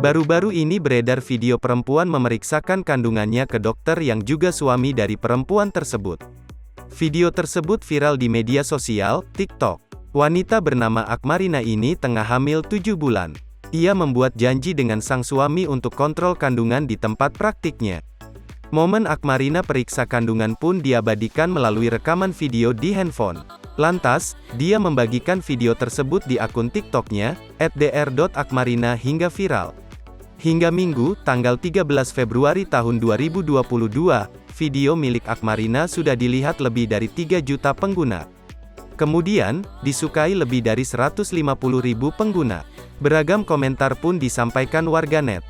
Baru-baru ini beredar video perempuan memeriksakan kandungannya ke dokter yang juga suami dari perempuan tersebut. Video tersebut viral di media sosial, TikTok. Wanita bernama Akmarina ini tengah hamil 7 bulan. Ia membuat janji dengan sang suami untuk kontrol kandungan di tempat praktiknya. Momen Akmarina periksa kandungan pun diabadikan melalui rekaman video di handphone. Lantas, dia membagikan video tersebut di akun TikToknya, @dr.akmarina hingga viral. Hingga Minggu, tanggal 13 Februari tahun 2022, video milik Akmarina sudah dilihat lebih dari 3 juta pengguna. Kemudian, disukai lebih dari 150.000 pengguna. Beragam komentar pun disampaikan warganet.